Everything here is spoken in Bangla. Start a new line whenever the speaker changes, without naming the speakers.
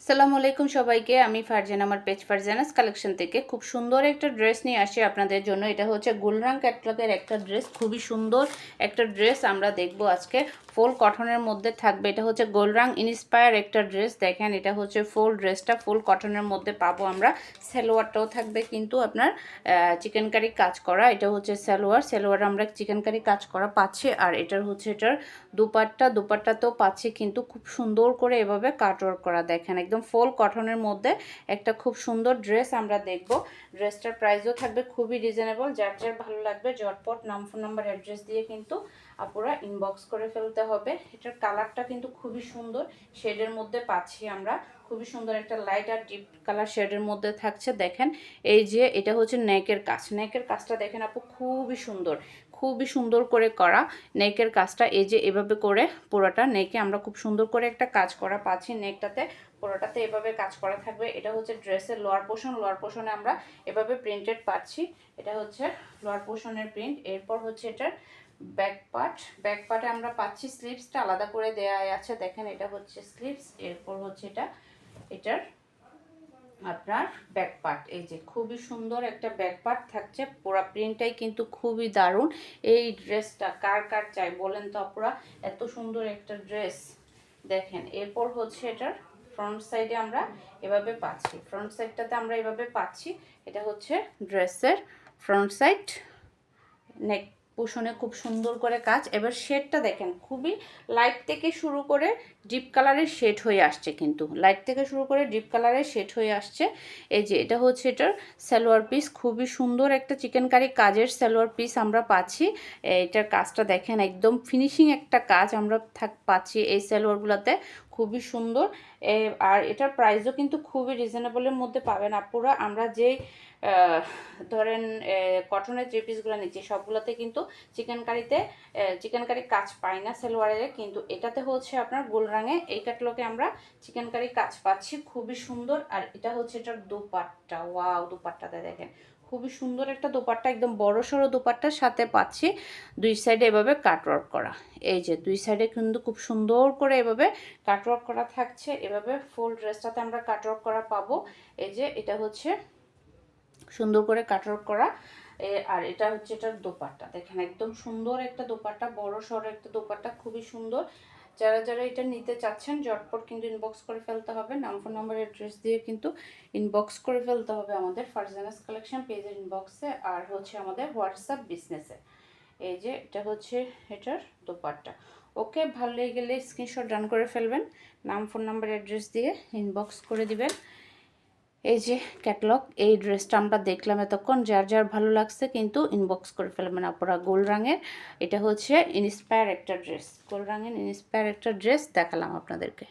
আসসালামু আলাইকুম সবাইকে। আমি ফারজানা, আমার পেজ ফারজানাস কালেকশন থেকে খুব সুন্দর একটা ড্রেস নিয়ে আসি আপনাদের জন্য। এটা হচ্ছে গুলরাং ক্যাটলগের একটা ড্রেস, খুবই সুন্দর একটা ড্রেস আমরা দেখব আজকে। ফুল কটনের মধ্যে থাকবে। এটা হচ্ছে গুলরাং ইন্সপায়ার একটা ড্রেস। দেখেন, এটা হচ্ছে ফুল ড্রেসটা ফুল কটনের মধ্যে পাবো আমরা। সালোয়ারটাও থাকবে কিন্তু আপনার চিকেন কারি কাজ করা। এটা হচ্ছে সালোয়ার আমরা চিকেন কারি কাজ করা পাচ্ছি। আর এটার হচ্ছে এটার দুপাট্টাতেও পাচ্ছি কিন্তু খুব সুন্দর করে এভাবে কাটওয়ার্ক করা। দেখেন, একদম ফুল কটনের মধ্যে একটা খুব সুন্দর ড্রেস আমরা দেখব। ড্রেসটার প্রাইসও থাকবে খুবই রিজনেবল। যার যার ভালো লাগবে ঝটপট ফোন নাম্বার অ্যাড্রেস দিয়ে কিন্তু আপুরা ইনবক্স করে ফেলতে হবে। এটার কালারটা কিন্তু খুবই সুন্দর শেডের মধ্যে পাচ্ছি আমরা। খুবই সুন্দর একটা লাইট আর ডিপ কালার শেডের মধ্যে থাকছে। দেখেন, এই যে এটা হচ্ছে নেকের কাজটা দেখেন আপু, খুবই সুন্দর করে করা নেকের কাজটা। এই যে এভাবে করে পুরোটা নেকে আমরা খুব সুন্দর করে একটা কাজ করা পাচ্ছি। নেকটাতে পুরোটাতে এভাবে কাজ করা থাকবে। এটা হচ্ছে ড্রেসের লোয়ার পোর্শনে আমরা এভাবে প্রিন্টেড পাচ্ছি। এটা হচ্ছে লোয়ার পোর্শনের প্রিন্ট। এরপর হচ্ছে এটার ব্যাক পার্টে আমরা পাচ্ছি স্লিভসটা আলাদা করে দেয়া আছে। দেখেন, এটা হচ্ছে স্লিভস। এরপর হচ্ছে এটার আপনার ব্যাক পার্ট। এই যে খুবই সুন্দর একটা ব্যাক পার্ট থাকছে। পুরো প্রিন্টটাই কিন্তু খুবই দারুণ। এই ড্রেসটা কার কার চাই বলেন তো আপুরা? এত সুন্দর একটা ড্রেস দেখেন। এরপর হচ্ছে এটার ফ্রন্ট সাইডে আমরা এভাবে পাচ্ছি। ফ্রন্ট সাইডটাতে আমরা এভাবে পাচ্ছি। এটা হচ্ছে ড্রেসের ফ্রন্ট সাইড। নেক পোষণে খুব সুন্দর করে কাজ। এবার শেডটা দেখেন, খুবই লাইট থেকে শুরু করে ডিপ কালারের শেড হয়ে আসছে। কিন্তু লাইট থেকে শুরু করে ডিপ কালারের শেড হয়ে আসছে। এই যে এটা হচ্ছে এটার সালোয়ার পিস। খুবই সুন্দর একটা চিকেন কারি কাজের সালোয়ার পিস আমরা পাচ্ছি। এটার কাজটা দেখেন, একদম ফিনিশিং একটা কাজ আমরা পাচ্ছি এই সালোয়ারগুলোতে। খুবই সুন্দর। আর এটার প্রাইসও কিন্তু খুবই রিজনেবলের মধ্যে পাবেন আপুরা। আমরা যেই ধরেন কটনের থ্রি পিসগুলো নিচ্ছি সবগুলোতে কিন্তু চিকেন কারি কাজ পাই না সালোয়ারে, কিন্তু এটাতে হচ্ছে আপনার গুলরাঙে এই ক্যাটলগে আমরা চিকেন কারি কাজ পাচ্ছি। খুবই সুন্দর। আর এটা হচ্ছে এটার দোপাট্টা। ওয়াও, দোপাট্টাতে দেখেন খুবই সুন্দর একটা দোপাট্টা, একদম বড় সড়ো দোপাট্টার সাথে পাচ্ছি দুই সাইডে এভাবে কাটওয়ার্ক করা। এই যে দুই সাইডে কিন্তু খুব সুন্দর করে এভাবে কাটওয়ার্ক করা থাকছে। এভাবে ফুল ড্রেসটাতে আমরা কাটওয়ার্ক করা পাবো। এই যে এটা হচ্ছে সুন্দর করে কাটওয়ার্ক করা। আর এটা হচ্ছে এটার দোপাট্টা। দেখেন, একদম সুন্দর একটা দোপাট্টা, বড় সড়ো একটা দোপাট্টা, খুবই সুন্দর। যারা যারা এটা নিতে চাচ্ছেন ঝটপট কিন্তু ইনবক্স করে ফেলতে হবে। ফোন নাম্বার অ্যাড্রেস দিয়ে কিন্তু ইনবক্স করে ফেলতে হবে আমাদের ফারজানাস কালেকশন পেজের ইনবক্সে, আর হচ্ছে আমাদের হোয়াটসঅ্যাপ বিজনেসে। এই যে এটা হচ্ছে এটার দোপাট্টা। ওকে, ভালো লেগে গেলে স্ক্রিনশট ডান করে ফেলবেন, ফোন নাম্বার অ্যাড্রেস দিয়ে ইনবক্স করে দিবেন। এই যে ক্যাটলগ, এই ড্রেসটা আমরা দেখলাম এতক্ষণ। যার যার ভালো লাগছে কিন্তু ইনবক্স করে ফেলবেন আপনারা। গোল রঙের এটা হচ্ছে ইন্সপায়ার একটা ড্রেস, গোল রঙের ইন্সপায়ার একটা ড্রেস দেখালাম আপনাদেরকে।